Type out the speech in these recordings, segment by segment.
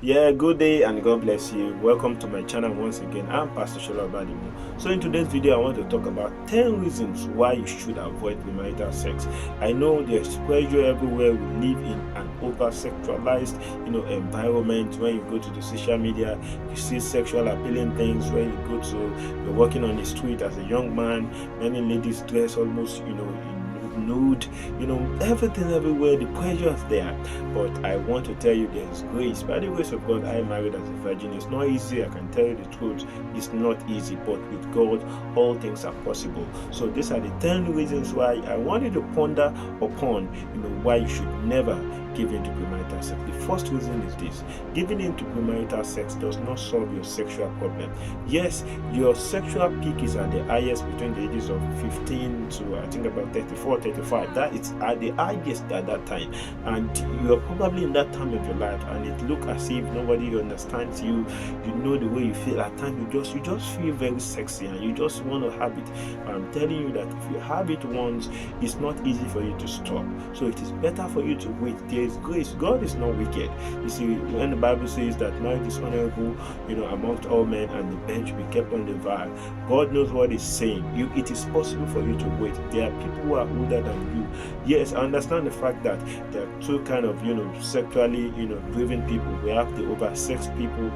Yeah, good day and God bless you. Welcome to my channel once again. I'm Pastor Shola Badimo. So in today's video, I want to talk about 10 reasons why you should avoid premarital sex. I know there's pressure everywhere. We live in an over-sexualized, environment. When you go to the social media, you see sexual appealing things. When you go to, you're walking on the street as a young man, many ladies dress almost, in nude, everything everywhere. The pressure is there. But I want to tell you there's grace. By the grace of God, I married as a virgin. It's not easy, I can tell you the truth. It's not easy, but with God, all things are possible. So these are the 10 reasons why I wanted to ponder upon, why you should never give in to premarital sex. The first reason is this: giving in to premarital sex does not solve your sexual problem. Yes, your sexual peak is at the highest between the ages of 15 to I think about 34, 35. That is at the highest at that time, and you're probably in that time of your life, and it looks as if nobody understands you. You know the way you feel at times. You just feel very sexy, and you just want to have it. I'm telling you that if you have it once, it's not easy for you to stop. So it is better for you to wait. There is grace. God is not wicked. You see, when the Bible says that marriage is honorable, amongst all men, and the bench be kept on the undefiled, God knows what He's saying. It is possible for you to wait. There are people who are older than you. Yes, I understand the fact that there are two kind of sexually driven people. We have the oversexed people,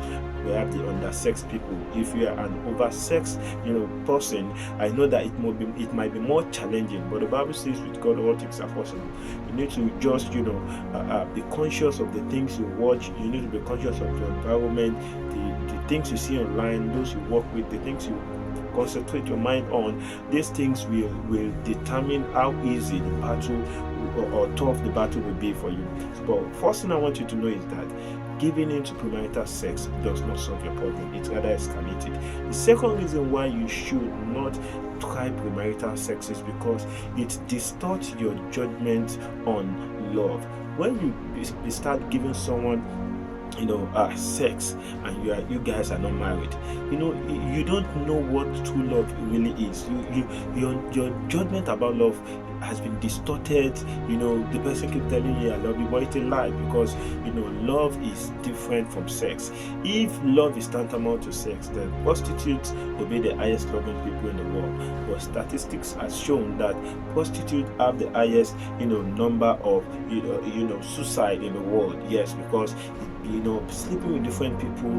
we have the undersexed people. If you are an oversexed person, I know that it might be more challenging, but the Bible says with God all things are possible. You need to just be conscious of the things you watch. You need to be conscious of your environment, the things you see online, those you work with, the things you concentrate your mind on. These things will determine how easy the battle or tough the battle will be for you. But first thing I want you to know is that giving in to premarital sex does not solve your problem. It rather escalates it. The second reason why you should not try premarital sex is because it distorts your judgment on love. When you start giving someone sex, and you guys are not married, you don't know what true love really is. Your judgment about love has been distorted. The person keep telling you I love you, but it's a lie, because love is different from sex. If love is tantamount to sex, then prostitutes will be the highest loving people in the world. But statistics has shown that prostitutes have the highest number of suicide in the world. Yes, because sleeping with different people,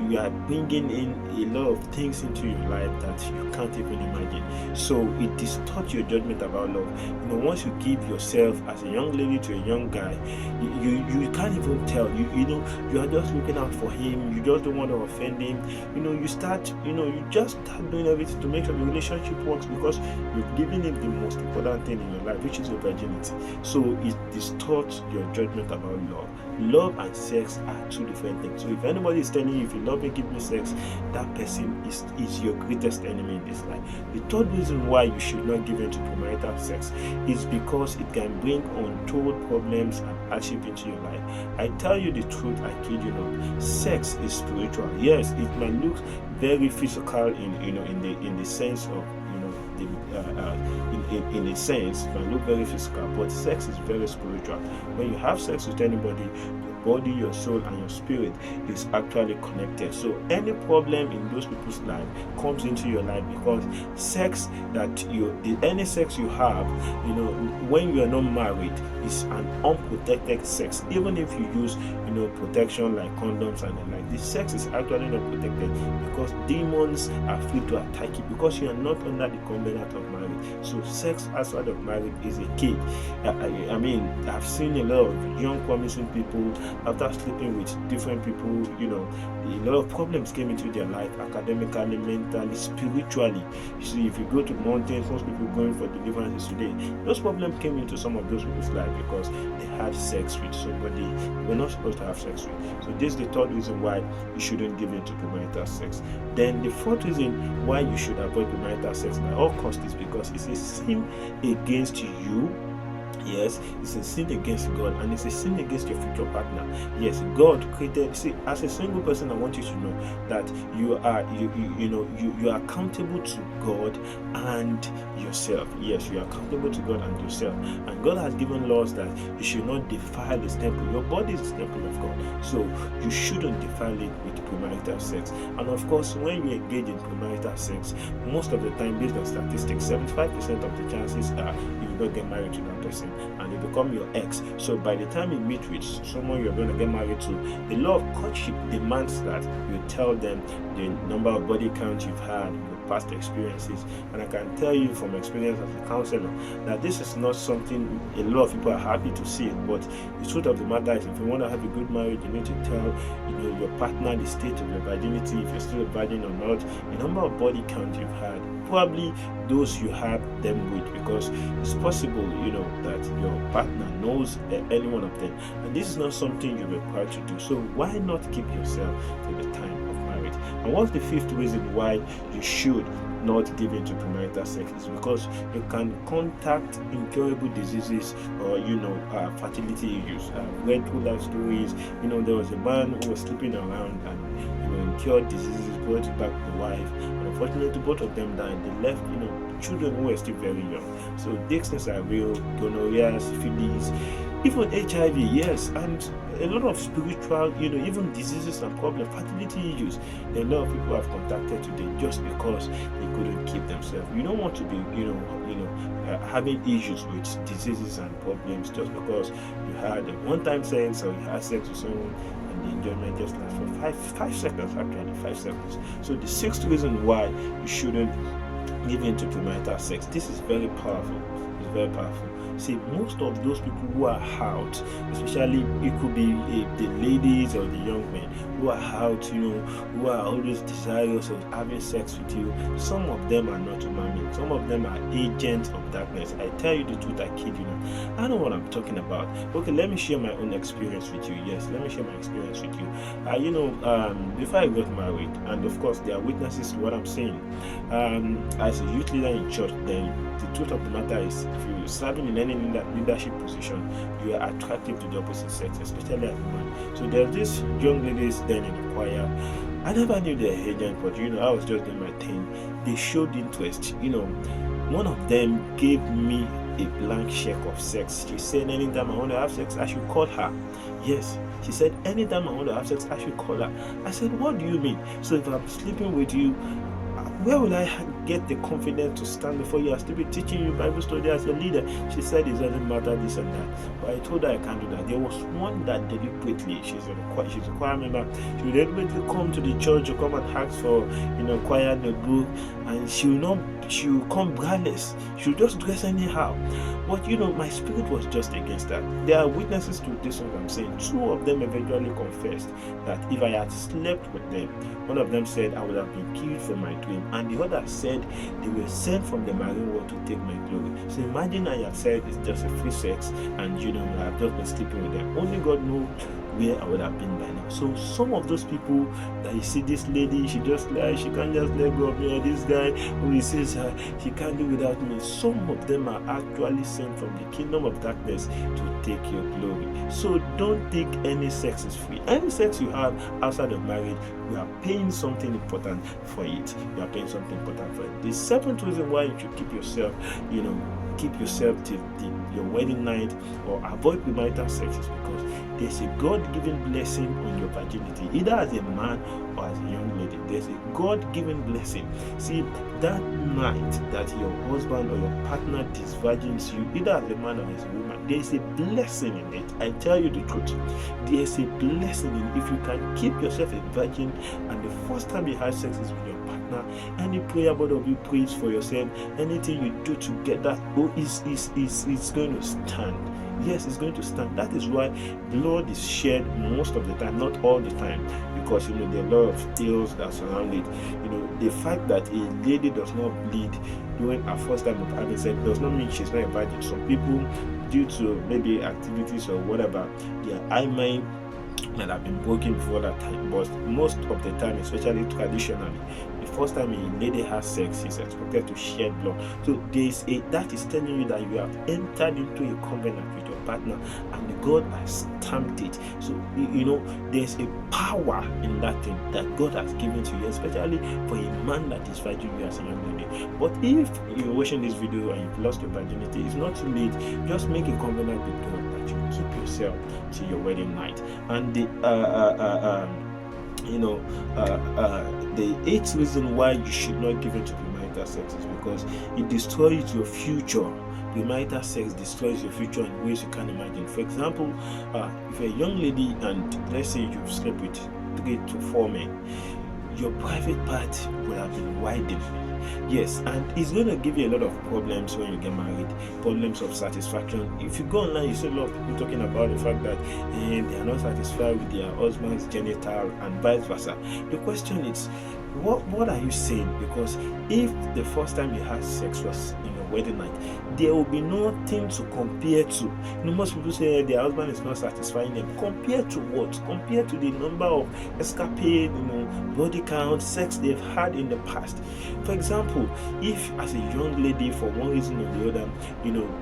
you are bringing in a lot of things into your life that you can't even imagine. So it distorts your judgment about love. Once you give yourself as a young lady to a young guy, you can't even tell. You are just looking out for him. You just don't want to offend him. You just start doing everything to make sure the relationship works, because you've given him the most important thing in your life, which is your virginity. So it distorts your judgment about love. Love and sex are two different things. So if anybody is telling you, if you love me, give me sex, that person is your greatest enemy in this life. The third reason why you should not give in to premarital sex is because it can bring untold problems and hardship into your life. I tell you the truth, I kid you not. Sex is spiritual. Yes, it might look very physical in the sense of in a sense, it can look very physical, but sex is very spiritual. When you have sex with anybody, your body, your soul, and your spirit is actually connected. So any problem in those people's life comes into your life, because any sex you have, when you are not married, is an unprotected sex. Even if you use protection like condoms and the like, the sex is actually not protected, because demons are free to attack you, because you are not under the covenant of marriage. So sex outside of marriage is a key. I mean, I've seen a lot of young promising people, after sleeping with different people, a lot of problems came into their life, academically, mentally, spiritually. You see, if you go to mountains, most people going for deliverances today, those problems came into some of those people's life because they had sex with somebody we're not supposed to have sex with. So this is the third reason why you shouldn't give in to premarital sex. Then the fourth reason why you should avoid premarital sex at all costs is because it's a sin against you Yes, it's a sin against God, and it's a sin against your future partner. Yes, God created. See, as a single person, I want you to know that you are accountable to God and yourself. Yes, you are accountable to God and yourself. And God has given laws that you should not defile His temple. Your body is the temple of God, so you shouldn't defile it with premarital sex. And of course, when you engage in premarital sex, most of the time, based on statistics, 75% of the chances are you will not get married to that person, and they become your ex. So by the time you meet with someone you're going to get married to, the law of courtship demands that you tell them the number of body counts you've had, your past experiences. And I can tell you from experience as a counselor that this is not something a lot of people are happy to see. But the truth of the matter is, if you want to have a good marriage, you need to tell your partner the state of your virginity, if you're still a virgin or not, the number of body counts you've had, probably those you had them with, because it's possible that your partner knows any one of them, and this is not something you're required to do. So why not keep yourself to the time of marriage? And what's the fifth reason why you should not give in to premarital sex? Is because you can contact incurable diseases or fertility issues. I've read two life stories. There was a man who was sleeping around and incurred diseases, brought back the wife, and unfortunately both of them died. They left children who were still very young. So these things are real. Gonorrhea, syphilis, even HIV, yes, and a lot of spiritual, even diseases and problems, fertility issues. A lot of people have contacted today just because they couldn't keep themselves. You don't want to be, having issues with diseases and problems just because you had a one-time sex or you had sex with someone and the enjoyment just lasts for 5 seconds, actually 5 seconds. So the sixth reason why you shouldn't give in to premarital sex. This is very powerful. It's very powerful. See, most of those people who are out, especially it could be the ladies or the young men who are out, who are always desirous of having sex with you, some of them are not human beings. Some of them are agents of darkness. I tell you the truth, I kid you not. I know what I'm talking about. Okay, let me share my own experience with you. Yes, let me share my experience with you. Before I got married, and of course there are witnesses to what I'm saying. As a youth leader in church, then the truth of the matter is, if you're serving in any leadership position, you are attractive to the opposite sex, especially as a man. So there's this young ladies then in the choir. I never knew their agent, but I was just doing my thing. They showed interest. One of them gave me a blank check of sex. She said anytime I want to have sex, I should call her. Yes, she said anytime I want to have sex, I should call her. I said, what do you mean? So if I'm sleeping with you, where will I get the confidence to stand before you? I still be teaching you Bible study as a leader. She said it doesn't matter, this and that. But I told her I can't do that. There was one that deliberately, she's a choir member, she would deliberately come to the church to come and ask for choir notebook, and she will come braless. She will just dress anyhow. But my spirit was just against that. There are witnesses to this what I'm saying. Two of them eventually confessed that if I had slept with them, one of them said I would have been killed for my dream, and the other said they were sent from the marine world to take my glory. So imagine I have said it's just a free sex, and I have just been sleeping with them. Only God knows where I would have been by now. So some of those people that you see, this lady, she just lies, she can't just let go of me, or this guy who he says she can't do without me. Some of them are actually sent from the kingdom of darkness to take your glory. So don't think any sex is free. Any sex you have outside of marriage, you are paying something important for it. You are paying something important for it. The seventh reason why you should keep yourself till your wedding night or avoid premarital sex is because there's a God-given blessing on your virginity, either as a man or as a young lady. There's a God-given blessing. See, that night that your husband or your partner disvirgins you, either as a man or as a woman, there's a blessing in it. I tell you the truth. There's a blessing in it. If you can keep yourself a virgin and the first time you have sex is with your partner, any prayer both of you prays for yourself, anything you do together, is going to stand. Yes, it's going to stand. That is why blood is shed most of the time, not all the time, because there are a lot of tales that surround it. The fact that a lady does not bleed during her first time of having sex does not mean she's not a virgin. Some people, due to maybe activities or whatever, their hymen might have been broken before that time, but most of the time, especially traditionally, the first time a lady has sex is expected to shed blood. So that is telling you that you have entered into a covenant with your partner, and God has stamped it. So there's a power in that thing that God has given to you, especially for a man that is fighting you as a young lady. But if you're watching this video and you've lost your virginity, it's not too late. Just make a covenant with God that you keep yourself to your wedding night. And the eighth reason why you should not give in to premarital sex is because it destroys your future. Premarital sex destroys your future in ways you can't imagine. For example, if you're a young lady and let's say you've slept with 3 to 4 men, your private part would have been widened. Yes, and it's going to give you a lot of problems when you get married, problems of satisfaction. If you go online, you see a lot of people talking about the fact that they are not satisfied with their husband's genital and vice versa. The question is, what are you saying? Because if the first time you had sex was in your wedding night, there will be nothing to compare to. Most people say their husband is not satisfying them. Compared to what? Compared to the number of escapade, body count, sex they've had in the past. For example, if as a young lady, for one reason or the other,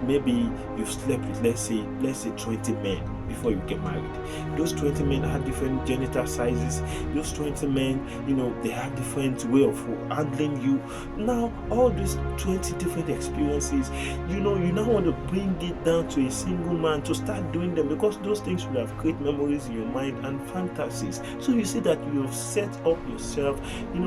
maybe you've slept with let's say 20 men before you get married. Those 20 men had different genital sizes. Those 20 men, they have different way of handling you. Now, all these 20 different experiences, you now want to bring it down to a single man to start doing them, because those things will have great memories in your mind and fantasies. So you see that you have set up yourself,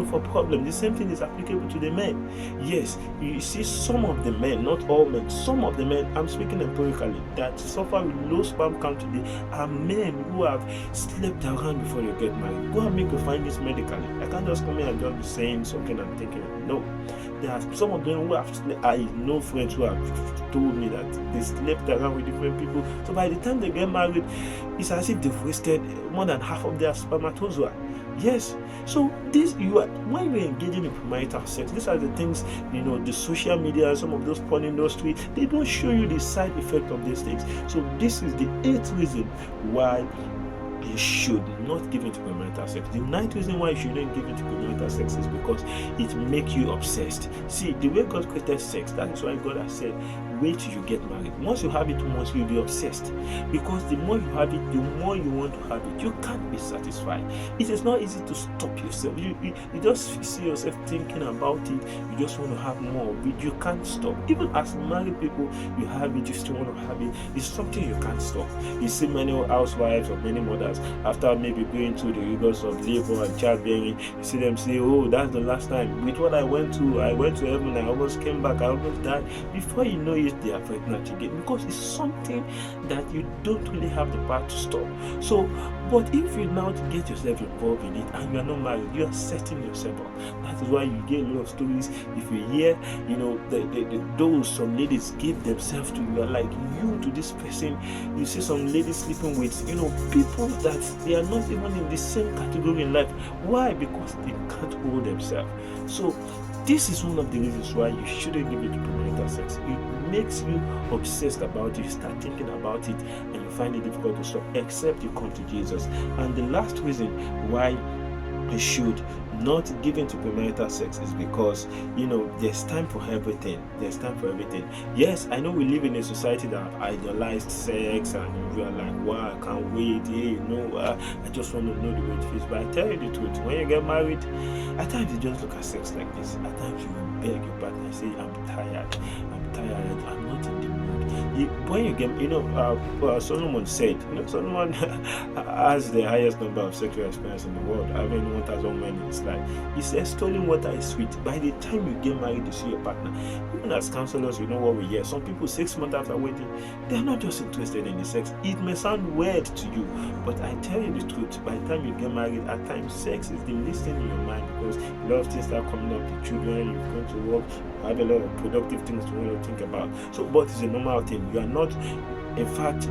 for problems. The same thing is applicable to the men. Yes, you see some of the men, not all men, some of the men, I'm speaking empirically, that suffer with low sperm count today are men who have slept around before you get married. Go and make your findings medically. I can't just come here and just be saying something and thinking. No, there are some of them who I know friends who have told me that they slept around with different people. So by the time they get married, it's as if they've wasted more than half of their spermatozoa. Yes, so when you're engaging in premarital sex, these are the things, the social media, some of those porn industry, they don't show you the side effect of these things. So this is the 8th reason why you should not give into premarital sex. The 9th reason why you shouldn't give into premarital sex is because it makes you obsessed. See, the way God created sex, that is why God has said, wait till you get married. Once you have it once, you'll be obsessed, because the more you have it, the more you want to have it. You can't be satisfied. It is not easy to stop yourself. You just see yourself thinking about it. You just want to have more of it. You can't stop. Even as married people, you have it, you still want to have it. It's something you can't stop. You see many housewives or many mothers, after maybe going through the rigors of labor and childbearing, you see them say, oh, that's the last time. With what I went to heaven, I almost came back, I almost died. Before you know it, they are pregnant again, because it's something that you don't really have the power to stop. So, but if you now get yourself involved in it and you are not married, you are setting yourself up. That is why you get a lot of stories. If you hear, some ladies give themselves to you, are like you to this person. You see some ladies sleeping with, people that they are not even in the same category in life. Why? Because they can't hold themselves. So this is one of the reasons why you shouldn't give it to premarital sex. It makes you obsessed about it. You start thinking about it and you find it difficult to stop, except you come to Jesus. And the last reason why you should not give in to premarital sex is because there's time for everything. There's time for everything. Yes, I know we live in a society that have idolized sex, and we are like, wow, I can't wait. I just want to know the way it feels. But I tell you the truth, when you get married, at times you just look at sex like this. At times you will beg your partner and say, I'm tired, I'm not in the mood. When you get, Solomon said, Solomon has the highest number of sexual experience in the world, having 1,000 men in his life. He says stolen water is sweet. By the time you get married, you see your partner. Even as counselors, we know what we hear. Some people 6 months after wedding, they're not just interested in the sex. It may sound weird to you, but I tell you the truth, by the time you get married, at times sex is the least thing in your mind, because a lot of things start coming up, the children, you're going to work, you have a lot of productive things to want to think about. So, but it's a normal thing. You are not In fact,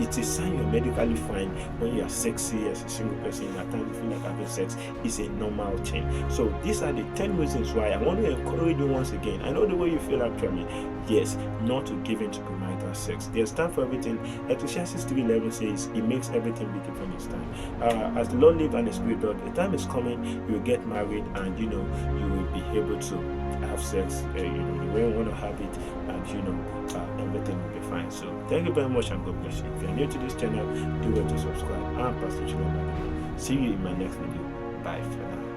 it's a sign you're medically fine when you are sexy as a single person. At times you feel like having sex is a normal thing. So these are the 10 reasons why I want to encourage you once again. I know the way you feel actually. Yes, not to give in to premarital sex. There's time for everything. Ecclesiastes 3:11 says it makes everything beautiful in its time. As the Lord lives and the Spirit does, the time is coming, you will get married, and you will be able to have sex the way you want to have it, and everything will be fine. So thank you very much, and God bless you. If you are new to this channel, do well to subscribe. I'm Pastor Chilo. See you in my next video. Bye for now.